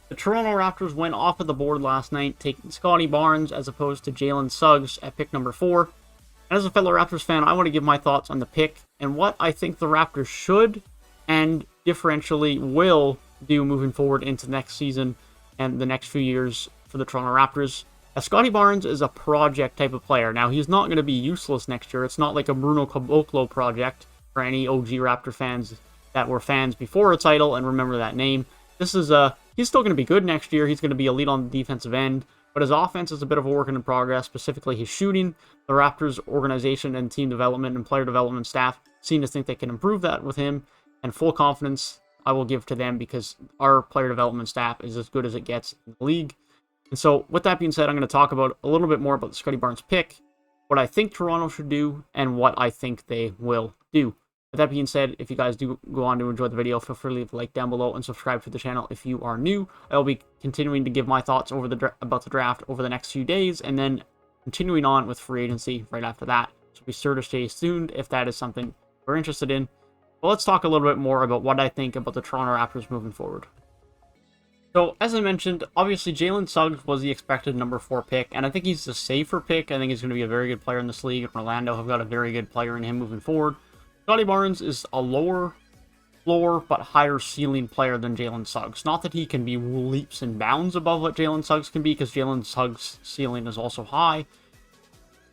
The Toronto Raptors went off of the board last night, taking Scottie Barnes as opposed to Jalen Suggs at pick number 4. And as a fellow Raptors fan, I want to give my thoughts on the pick and what I think the Raptors should and differentially will do moving forward into next season and the next few years for the Toronto Raptors. Scottie Barnes is a project type of player. Now, he's not going to be useless next year. It's not like a Bruno Caboclo project for any OG Raptor fans that were fans before a title and remember that name. This is he's still going to be good next year. He's going to be elite on the defensive end, but his offense is a bit of a work in progress, specifically his shooting. The Raptors organization and team development and player development staff seem to think they can improve that with him, and full confidence I will give to them because our player development staff is as good as it gets in the league. And so, with that being said, I'm going to talk about a little bit more about the Scottie Barnes pick, what I think Toronto should do, and what I think they will do. With that being said, if you guys do go on to enjoy the video, feel free to leave a like down below and subscribe to the channel if you are new. I will be continuing to give my thoughts over about the draft over the next few days, and then continuing on with free agency right after that. So be sure to stay tuned if that is something we're interested in. But let's talk a little bit more about what I think about the Toronto Raptors moving forward. So, as I mentioned, obviously Jalen Suggs was the expected number 4 pick, and I think he's a safer pick. I think he's going to be a very good player in this league, and Orlando have got a very good player in him moving forward. Scottie Barnes is a lower floor but higher ceiling player than Jalen Suggs. Not that he can be leaps and bounds above what Jalen Suggs can be, because Jalen Suggs' ceiling is also high.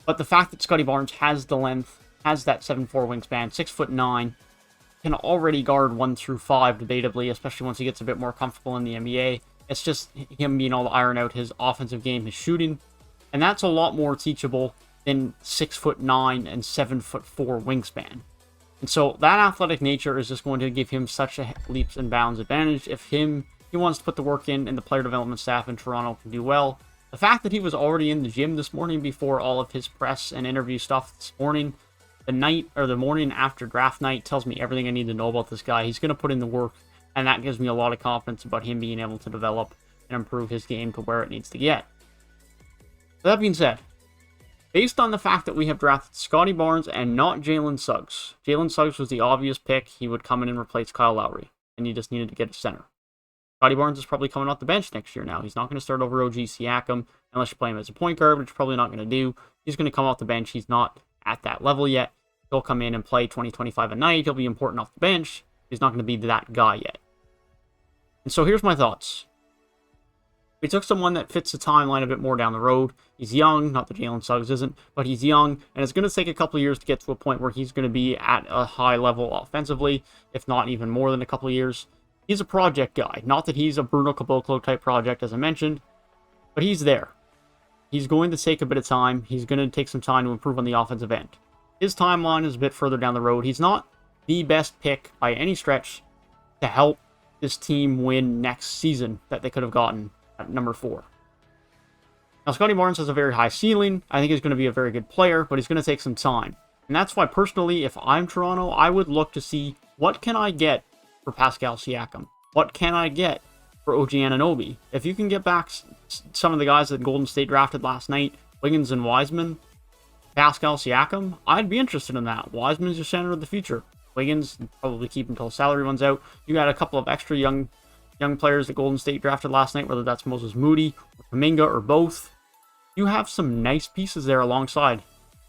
But the fact that Scottie Barnes has the length, has that 7'4" wingspan, 6'9", can already guard 1 through 5 debatably, especially once he gets a bit more comfortable in the NBA. It's just him being able to iron out his offensive game, his shooting, and that's a lot more teachable than 6'9" and 7'4" wingspan. And so that athletic nature is just going to give him such a leaps and bounds advantage. If he wants to put the work in, and the player development staff in Toronto can do well. The fact that he was already in the gym this morning before all of his press and interview stuff this morning, the night or the morning after draft night, tells me everything I need to know about this guy. He's going to put in the work, and that gives me a lot of confidence about him being able to develop and improve his game to where it needs to get. That being said, based on the fact that we have drafted Scottie Barnes and not Jalen Suggs, Jalen Suggs was the obvious pick. He would come in and replace Kyle Lowry, and you just needed to get a center. Scottie Barnes is probably coming off the bench next year now. He's not going to start over OG Siakam unless you play him as a point guard, which you're probably not going to do. He's going to come off the bench. He's not at that level yet. He'll come in and play 20-25 a night. He'll be important off the bench. He's not going to be that guy yet. And so here's my thoughts. We took someone that fits the timeline a bit more down the road. He's young, not that Jalen Suggs isn't, but he's young, and it's going to take a couple of years to get to a point where he's going to be at a high level offensively, if not even more than a couple of years. He's a project guy. Not that he's a Bruno Caboclo type project, as I mentioned, but he's there. He's going to take a bit of time. He's going to take some time to improve on the offensive end. His timeline is a bit further down the road. He's not the best pick by any stretch to help this team win next season that they could have gotten at number 4. Now, Scottie Barnes has a very high ceiling. I think he's going to be a very good player, but he's going to take some time. And that's why, personally, if I'm Toronto, I would look to see what can I get for Pascal Siakam? What can I get for OG Anunoby? If you can get back some of the guys that Golden State drafted last night, Wiggins and Wiseman, Pascal Siakam, I'd be interested in that. Wiseman's your center of the future. Wiggins, probably keep until salary runs out. You got a couple of extra young players that Golden State drafted last night, whether that's Moses Moody or Kuminga or both. You have some nice pieces there alongside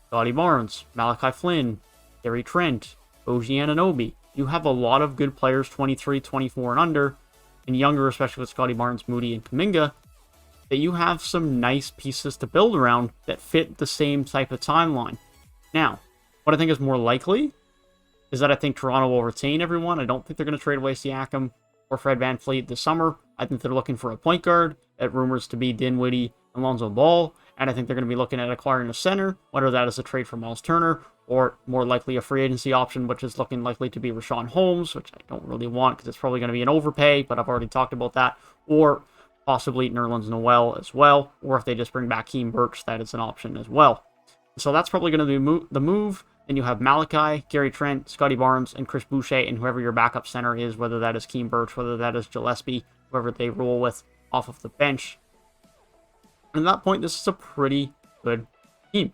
Scottie Barnes, Malachi Flynn, Gary Trent, OG Anunoby. You have a lot of good players, 23, 24 and under, and younger, especially with Scottie Barnes, Moody, and Kuminga, that you have some nice pieces to build around that fit the same type of timeline. Now, what I think is more likely is that I think Toronto will retain everyone. I don't think they're going to trade away Siakam or Fred VanVleet this summer. I think they're looking for a point guard. It rumors to be Dinwiddie and Lonzo Ball. And I think they're going to be looking at acquiring a center, whether that is a trade for Miles Turner or more likely a free agency option, which is looking likely to be Rashawn Holmes, which I don't really want because it's probably going to be an overpay, but I've already talked about that. Or possibly Nerlens Noel as well. Or if they just bring back Keem Birch, that is an option as well. So that's probably going to be the move. Then you have Malachi, Gary Trent, Scottie Barnes, and Chris Boucher, and whoever your backup center is, whether that is Keem Birch, whether that is Gillespie, whoever they roll with off of the bench. And at that point, this is a pretty good team.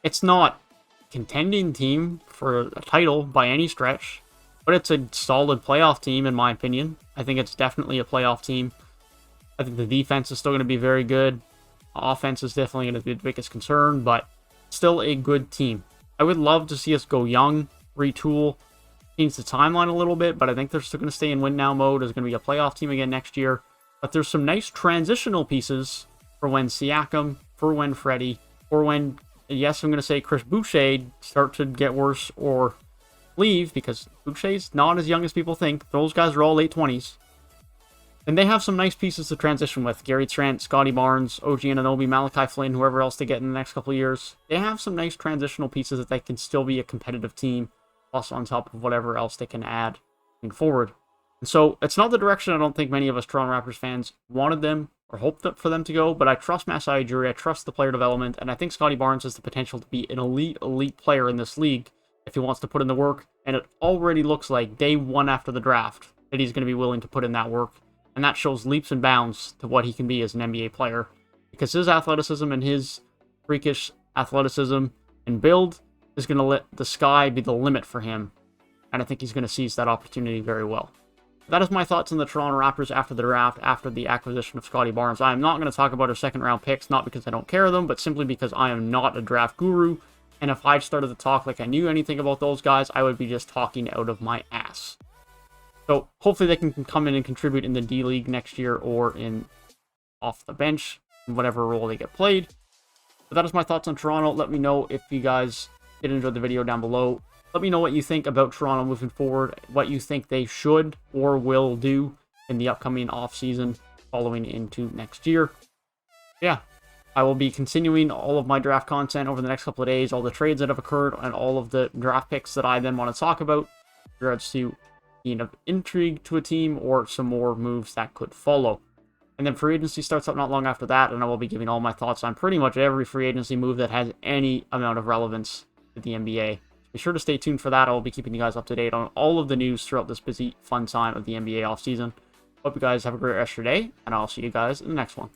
It's not a contending team for a title by any stretch, but it's a solid playoff team, in my opinion. I think it's definitely a playoff team. I think the defense is still going to be very good. Offense is definitely going to be the biggest concern, but still a good team. I would love to see us go young, retool, change the timeline a little bit, but I think they're still going to stay in win now mode. There's going to be a playoff team again next year. But there's some nice transitional pieces for when Siakam, for when Freddie, or when, yes, I'm going to say Chris Boucher start to get worse or leave, because Boucher's not as young as people think. Those guys are all late 20s. And they have some nice pieces to transition with. Gary Trent, Scottie Barnes, OG Anunoby, Malachi Flynn, whoever else they get in the next couple of years. They have some nice transitional pieces that they can still be a competitive team, plus on top of whatever else they can add moving forward. And so it's not the direction I don't think many of us Toronto Raptors fans wanted them or hoped for them to go, but I trust Masai Ujiri, I trust the player development, and I think Scottie Barnes has the potential to be an elite player in this league if he wants to put in the work, and it already looks like day one after the draft that he's going to be willing to put in that work. And that shows leaps and bounds to what he can be as an NBA player. Because his athleticism and his freakish athleticism and build is going to let the sky be the limit for him. And I think he's going to seize that opportunity very well. That is my thoughts on the Toronto Raptors after the draft, after the acquisition of Scottie Barnes. I am not going to talk about our second round picks, not because I don't care of them, but simply because I am not a draft guru. And if I started to talk like I knew anything about those guys, I would be just talking out of my ass. So hopefully they can come in and contribute in the D-League next year or in off the bench, in whatever role they get played. But that is my thoughts on Toronto. Let me know if you guys did enjoy the video down below. Let me know what you think about Toronto moving forward, what you think they should or will do in the upcoming offseason following into next year. Yeah, I will be continuing all of my draft content over the next couple of days, all the trades that have occurred, and all of the draft picks that I then want to talk about in regards to of intrigue to a team or some more moves that could follow. And then free agency starts up not long after that, and I will be giving all my thoughts on pretty much every free agency move that has any amount of relevance to the NBA. Be sure to stay tuned for that. I will be keeping you guys up to date on all of the news throughout this busy, fun time of the NBA offseason. Hope you guys have a great rest of your day, and I'll see you guys in the next one.